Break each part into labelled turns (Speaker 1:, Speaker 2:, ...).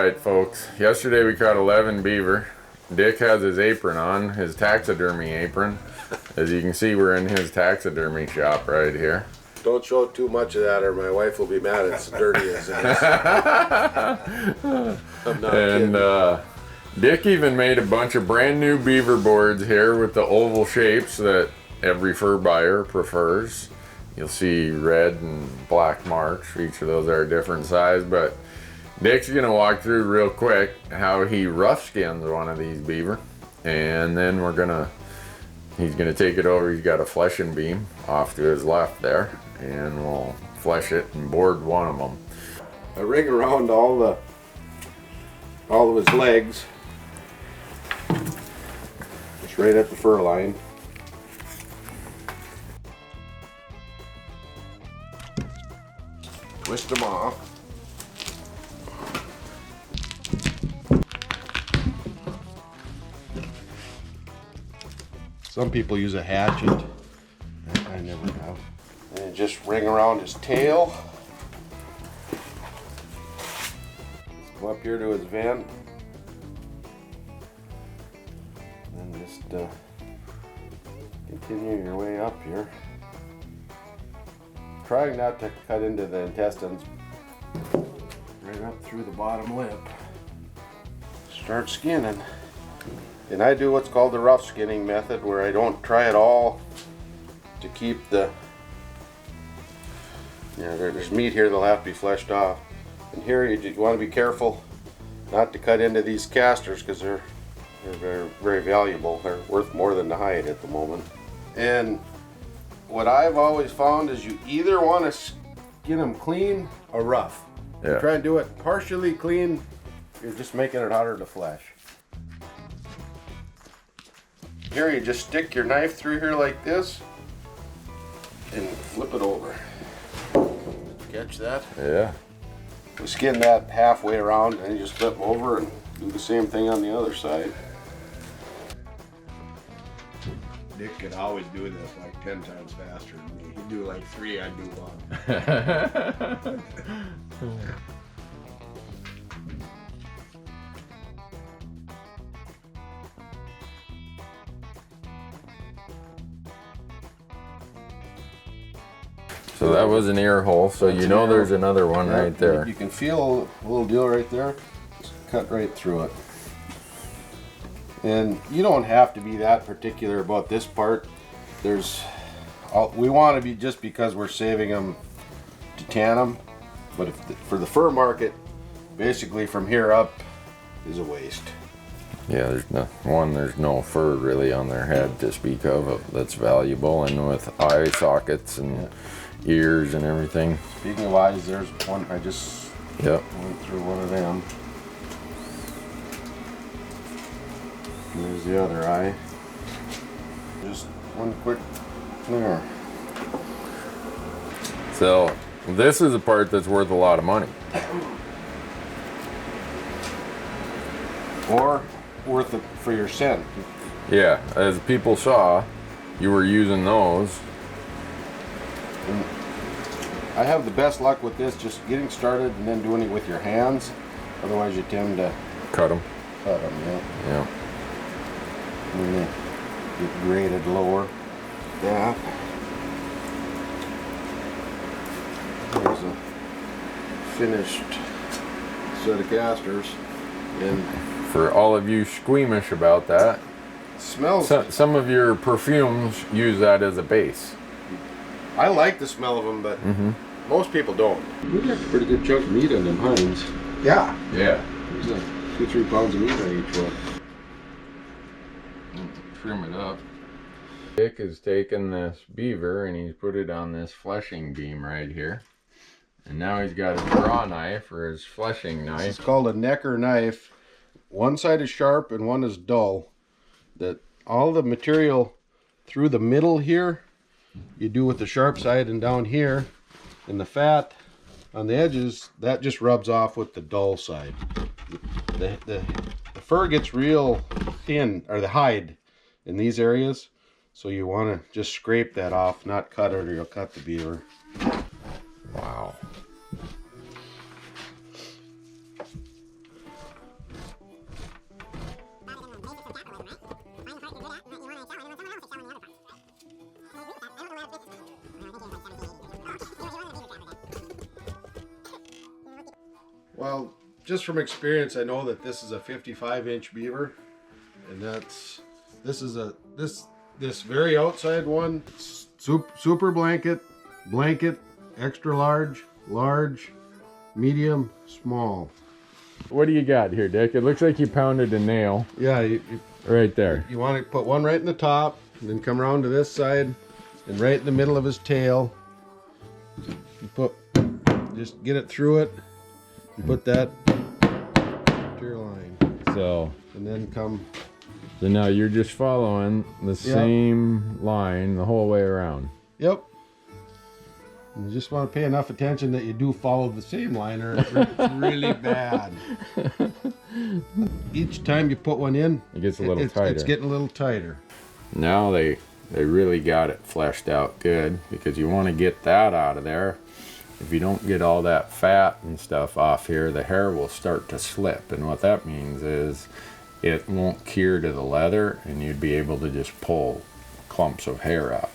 Speaker 1: Alright folks, yesterday we caught 11 beaver. Dick has his apron on, his taxidermy apron. As you can see, we're in his taxidermy shop right here.
Speaker 2: Don't show too much of that or my wife will be mad. It's dirty as it is. I'm not kidding.
Speaker 1: Dick even made a bunch of brand new beaver boards here with the oval shapes that every fur buyer prefers. You'll see red and black marks. Each of those are a different size, but Dick's gonna walk through real quick how he rough skins one of these beaver, and then he's gonna take it over. He's got a fleshing beam off to his left there, and we'll flesh it and board one of them.
Speaker 2: I ring around all of his legs, just right at the fur line. Twist them off. Some people use a hatchet. I never have. And just ring around his tail. Go up here to his vent. And just continue your way up here. Trying not to cut into the intestines. Right up through the bottom lip. Start skinning. And I do what's called the rough skinning method, where I don't try it all to keep the, there's meat here that'll have to be fleshed off. And here you want to be careful not to cut into these casters, because they're very, very valuable. They're worth more than the hide at the moment. And what I've always found is you either want to skin them clean or rough.
Speaker 1: Yeah.
Speaker 2: Try and do it partially clean, you're just making it harder to flesh. Here you just stick your knife through here like this and flip it over. Catch that?
Speaker 1: Yeah.
Speaker 2: We skin that halfway around and you just flip over and do the same thing on the other side. Dick could always do this like 10 times faster than me. He'd do like 3, I'd do 1.
Speaker 1: So that was an ear hole, so you know there's another one right there.
Speaker 2: You can feel a little deal right there. Just cut right through it. And you don't have to be that particular about this part. We want to be, just because we're saving them to tan them. But for the fur market, basically from here up is a waste.
Speaker 1: Yeah, there's no fur really on their head to speak of that's valuable, and with eye sockets and ears and everything.
Speaker 2: Speaking of eyes, there's one. I just
Speaker 1: went
Speaker 2: through one of them. And there's the other eye. Just one quick there.
Speaker 1: So this is a part that's worth a lot of money.
Speaker 2: Or worth it for your scent.
Speaker 1: Yeah, as people saw, you were using those.
Speaker 2: And I have the best luck with this, just getting started and then doing it with your hands. Otherwise you tend to
Speaker 1: cut them.
Speaker 2: Yeah. And then get graded lower. That. There's a finished set of casters. And
Speaker 1: for all of you squeamish about that,
Speaker 2: smells.
Speaker 1: Some of your perfumes use that as a base.
Speaker 2: I like the smell of them, but most people don't. We got a pretty good chunk of meat on them hinds.
Speaker 1: Yeah.
Speaker 2: There's like 2-3 pounds of meat on each one.
Speaker 1: Trim it up. Dick has taken this beaver and he's put it on this fleshing beam right here. And now he's got a draw knife, or his fleshing knife.
Speaker 2: It's called a necker knife. One side is sharp and one is dull. That all the material through the middle here, you do with the sharp side, and down here, and the fat on the edges, that just rubs off with the dull side. The fur gets real thin, or the hide, in these areas. So you want to just scrape that off, not cut it, or you'll cut the beaver.
Speaker 1: Wow.
Speaker 2: Well, just from experience, I know that this is a 55-inch beaver, and this very outside one, super blanket, extra large, medium, small.
Speaker 1: What do you got here, Dick? It looks like you pounded a nail.
Speaker 2: Yeah,
Speaker 1: right there.
Speaker 2: You want to put one right in the top, and then come around to this side, and right in the middle of his tail. Just get it through it. You put that to your line.
Speaker 1: So
Speaker 2: then come.
Speaker 1: So now you're just following the same line the whole way around.
Speaker 2: Yep. And you just want to pay enough attention that you do follow the same line, or it's really bad. Each time you put one in,
Speaker 1: it gets a little tighter.
Speaker 2: It's getting a little tighter.
Speaker 1: Now they really got it fleshed out good, because you want to get that out of there. If you don't get all that fat and stuff off here, the hair will start to slip, and what that means is it won't cure to the leather, and you'd be able to just pull clumps of hair out.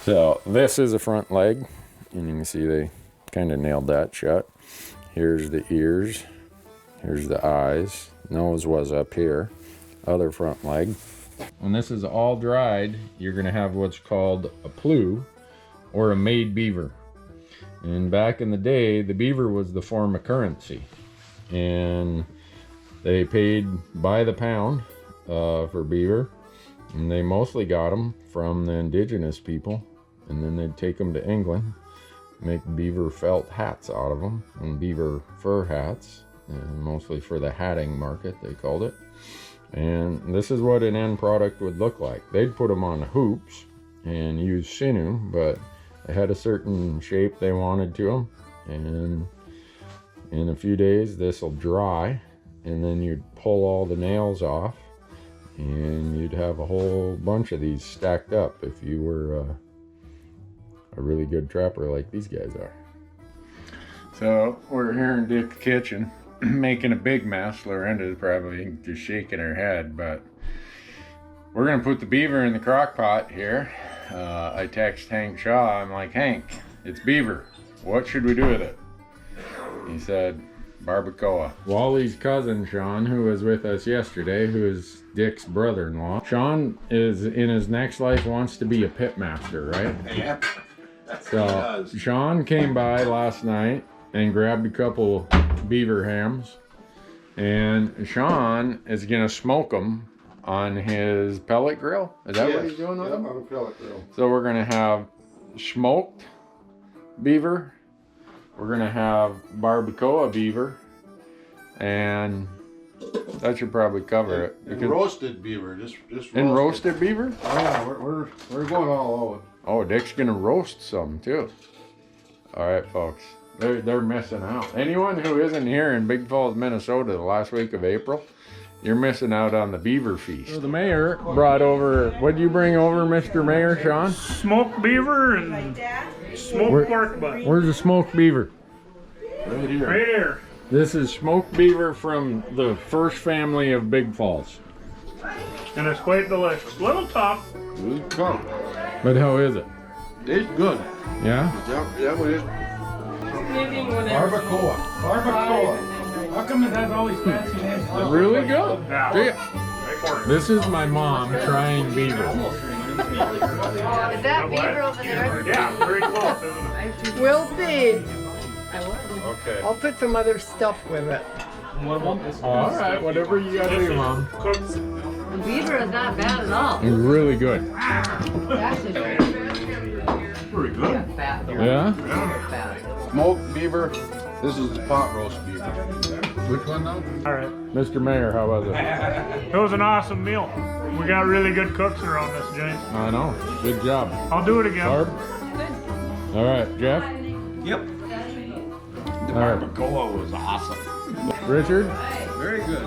Speaker 1: So this is a front leg, and you can see they kind of nailed that shut. Here's the ears, here's the eyes, nose was up here, other front leg. When this is all dried, you're gonna have what's called a plume, or a made beaver. And back in the day, the beaver was the form of currency, and they paid by the pound for beaver, and they mostly got them from the indigenous people, and then they'd take them to England, make beaver felt hats out of them, and beaver fur hats, and mostly for the hatting market, they called it. And this is what an end product would look like. They'd put them on hoops and use sinew, but they had a certain shape they wanted to them, and in a few days this will dry, and then you'd pull all the nails off, and you'd have a whole bunch of these stacked up if you were a really good trapper like these guys are. So we're here in Dick's kitchen making a big mess. Lorenda's probably just shaking her head, but we're gonna put the beaver in the crock pot here. I text Hank Shaw, I'm like, Hank, it's beaver, what should we do with it? He said, barbacoa. Wally's cousin Sean, who was with us yesterday, who is Dick's brother-in-law. Sean is in his next life wants to be a pit master, right?
Speaker 2: Yep.
Speaker 1: So Sean came by last night and grabbed a couple beaver hams, and Sean is gonna smoke them on his pellet grill. Is that what he's doing with them?
Speaker 2: On a pellet grill.
Speaker 1: So we're gonna have smoked beaver, we're gonna have barbacoa beaver, and that should probably cover it.
Speaker 2: And roasted beaver, just roasted.
Speaker 1: And roasted beaver?
Speaker 2: Oh yeah, we're going all out.
Speaker 1: Oh, Dick's gonna roast some too. All right, folks. They're missing out. Anyone who isn't here in Big Falls, Minnesota the last week of April, you're missing out on the beaver feast. So the mayor brought over, what did you bring over, Mr. Mayor, Sean?
Speaker 3: Smoked beaver and smoked pork butt.
Speaker 1: Where's the smoked beaver?
Speaker 2: Right here.
Speaker 3: Right here.
Speaker 1: This is smoked beaver from the first family of Big Falls.
Speaker 3: And it's quite delicious. Little tough.
Speaker 1: But how is it?
Speaker 2: Tastes good.
Speaker 1: Yeah?
Speaker 2: Yeah, what is it? Barbacoa.
Speaker 3: How come it has all these fancy names?
Speaker 1: Really good.
Speaker 3: Yeah.
Speaker 1: This is my mom trying beaver.
Speaker 4: Is that beaver over there?
Speaker 3: Yeah, very close, isn't it?
Speaker 5: Will be.
Speaker 1: Okay.
Speaker 5: I'll put some other stuff with it.
Speaker 1: All right, whatever you gotta do, Mom.
Speaker 3: Cooked.
Speaker 4: The beaver is not bad at all.
Speaker 1: It's really good.
Speaker 4: Actually,
Speaker 3: Pretty good.
Speaker 4: fat.
Speaker 1: Yeah?
Speaker 4: Fat.
Speaker 2: Smoked beaver. This is the pot roast beaver.
Speaker 1: Which one now?
Speaker 3: All right.
Speaker 1: Mr. Mayor, how was it?
Speaker 3: It was an awesome meal. We got really good cooks around this joint.
Speaker 1: I know. Good job.
Speaker 3: I'll do it again.
Speaker 1: Barb? All right, Jeff?
Speaker 6: Yep. The
Speaker 1: All right.
Speaker 6: barbacoa was awesome.
Speaker 1: Richard?
Speaker 6: Very good.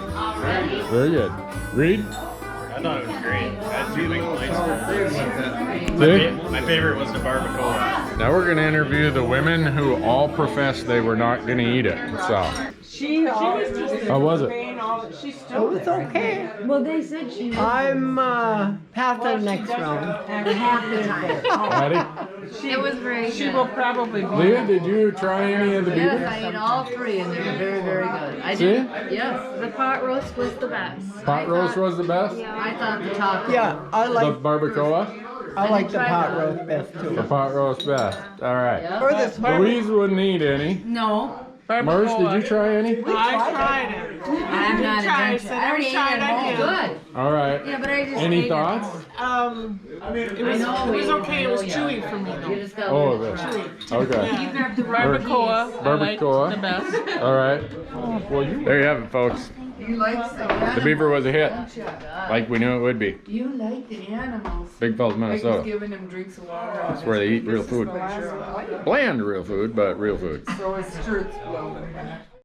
Speaker 1: Very good. Reed?
Speaker 6: I thought it was great. I had two big plates.
Speaker 1: Dick?
Speaker 6: My favorite was the barbacoa.
Speaker 1: Now we're going to interview the women who all professed they were not going to eat it. So,
Speaker 5: She was just
Speaker 1: how was it?
Speaker 5: paying all So it's okay.
Speaker 7: Well, they said she was
Speaker 5: I'm past the next round.
Speaker 7: half the time.
Speaker 1: Ready?
Speaker 4: It was very
Speaker 5: She
Speaker 4: good.
Speaker 5: will probably be.
Speaker 1: Leah, did you try any of the
Speaker 4: Yes,
Speaker 1: beavers?
Speaker 4: I ate all three and they were very, very good. I
Speaker 1: See?
Speaker 4: did. Yes. The pot roast was the best.
Speaker 1: Pot roast was the best?
Speaker 4: I thought the taco.
Speaker 5: Yeah, I
Speaker 1: The
Speaker 5: like
Speaker 1: barbacoa?
Speaker 5: the pot roast best
Speaker 1: The
Speaker 5: too.
Speaker 1: pot roast best. All right.
Speaker 4: Yeah.
Speaker 5: Or this
Speaker 1: Louise wouldn't eat any.
Speaker 7: No,
Speaker 1: Marsh, did you try any?
Speaker 5: I tried it.
Speaker 7: I'm not adventurous. I already ate at home.
Speaker 4: Good.
Speaker 1: All right.
Speaker 7: Yeah, but I just
Speaker 1: Any
Speaker 7: ate at
Speaker 1: thoughts?
Speaker 7: home.
Speaker 5: It was okay. It was chewy for me
Speaker 4: You
Speaker 5: though.
Speaker 4: just got
Speaker 1: Oh,
Speaker 4: a little
Speaker 1: okay. Okay.
Speaker 7: You grabbed the
Speaker 5: Barbacoa.
Speaker 1: Barbacoa.
Speaker 5: The best.
Speaker 1: All right. Well, there you have it, folks. The beaver was a hit, like we knew it would be.
Speaker 7: You like the animals.
Speaker 1: Big Falls, Minnesota.
Speaker 8: Giving him drinks of water.
Speaker 1: That's where they eat real food. Bland real food, but real food.
Speaker 8: So his shirt's blown back.